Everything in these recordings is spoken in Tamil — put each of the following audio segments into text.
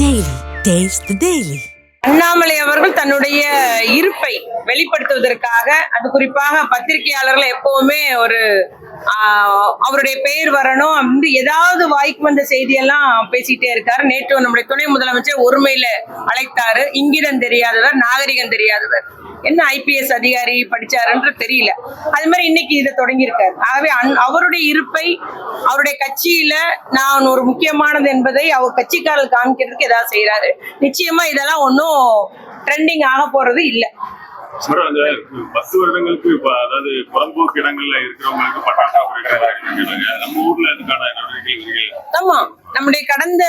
Daily. Taste the Daily. Annamalai அவர்கள் தன்னுடைய இருப்பை வெளிப்படுத்துவதற்காக, அது குறிப்பாக பத்திரிகையாளர்கள் எப்பவுமே ஒரு அவருடைய பெயர் வரணும் அப்படின்னு ஏதாவது வாய்க்கு வந்த செய்தியெல்லாம் பேசிட்டே இருக்காரு. நேற்று நம்முடைய துணை முதலமைச்சர் ஒருமையில அழைத்தாரு. இங்கிதம் தெரியாதவர், நாகரிகம் தெரியாதவர், என்ன ஐபிஎஸ் அதிகாரி படிச்சாருன்ற தெரியல. அது மாதிரி இன்னைக்கு இதை தொடங்கியிருக்காரு. ஆகவே அவருடைய இருப்பை அவருடைய கட்சியில நான் ஒரு முக்கியமானது என்பதை அவர் கட்சிக்காரர்கள் காமிக்கிறதுக்கு ஏதாவது செய்யறாரு. நிச்சயமா இதெல்லாம் ஒன்றும் ட்ரெண்டிங் ஆக போறது இல்லை. அந்த 10 வருடங்களுக்கு அதாவது புறம்போக்கு இடங்கள்ல இருக்கிறவங்களுக்கு பட்டாசா நம்ம ஊர்ல அதுக்கான நடவடிக்கைகள். ஆமா, நம்முடைய கடந்த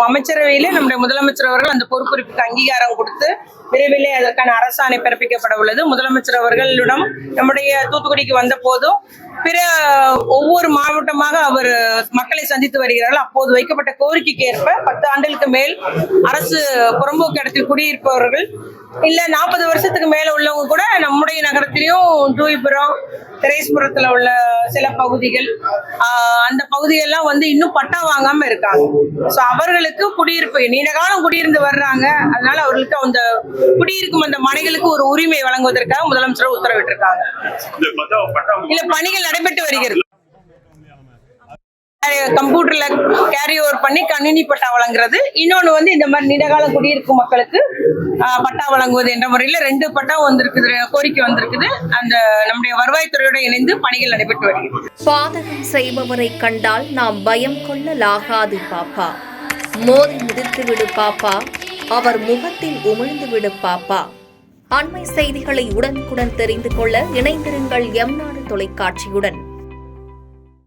அமைச்சரவையில நம்முடைய முதலமைச்சர் அவர்கள் அந்த பொறுப்புறுப்புக்கு அங்கீகாரம் கொடுத்து விரைவிலே அதற்கான அரசாணை பிறப்பிக்கப்பட உள்ளது. முதலமைச்சர் அவர்களிடம் நம்முடைய தூத்துக்குடிக்கு வந்த போதும் பிற ஒவ்வொரு மாவட்டமாக அவர் மக்களை சந்தித்து வருகிறார்கள். அப்போது வைக்கப்பட்ட கோரிக்கைக்கு ஏற்ப 10 ஆண்டுகளுக்கு மேல் அரசு புறம்போக்கு இடத்தில் குடியிருப்பவர்கள் இல்ல 40 வருஷத்துக்கு மேல உள்ளவங்க கூட நம்முடைய நகரத்திலையும் ஜூயிபுரம், திரேஸ்புரத்துல உள்ள சில பகுதிகள், அந்த பகுதியெல்லாம் இன்னும் பட்டா வாங்காம இருக்காங்க. சோ அவர்களுக்கு குடியிருப்பு நீண்ட காலம் குடியிருந்து வர்றாங்க. அதனால அவர்களுக்கு அந்த குடியிருக்கும் அந்த மனைகளுக்கு ஒரு உரிமை வழங்குவதற்காக முதலமைச்சர் உத்தரவிட்டிருக்காங்க. இல்ல, பணிகள் நடைபெற்று வருகிறது. கம்ப்யூட்டர்ல கேரி ஓவர் பண்ணி கணினி பட்டா வழங்குறது, இன்னொன்னு இந்த மாதிரி நீண்டகாலம் குடியிருக்கும் மக்களுக்கு பட்டா வழங்குவது என்ற முறையில 2 பட்டா வந்திருக்குது, கோரிக்கை வந்திருக்குது. அந்த நம்முடைய வருவாய்த்துறையோட இணைந்து பணிகள் நடைபெற்று வருகிறது. பாதகம் செய்பவரை கண்டால் நாம் பயம் கொள்ளலாகாது பாப்பா, மோதி மிதித்து விடு பாப்பா, அவர் முகத்தில் உமிழ்ந்து விடு பாப்பா. அண்மை செய்திகளை உடனுக்குடன் தெரிந்து கொள்ள இணைந்திருங்கள் எம் நாடு தொலைக்காட்சியுடன்.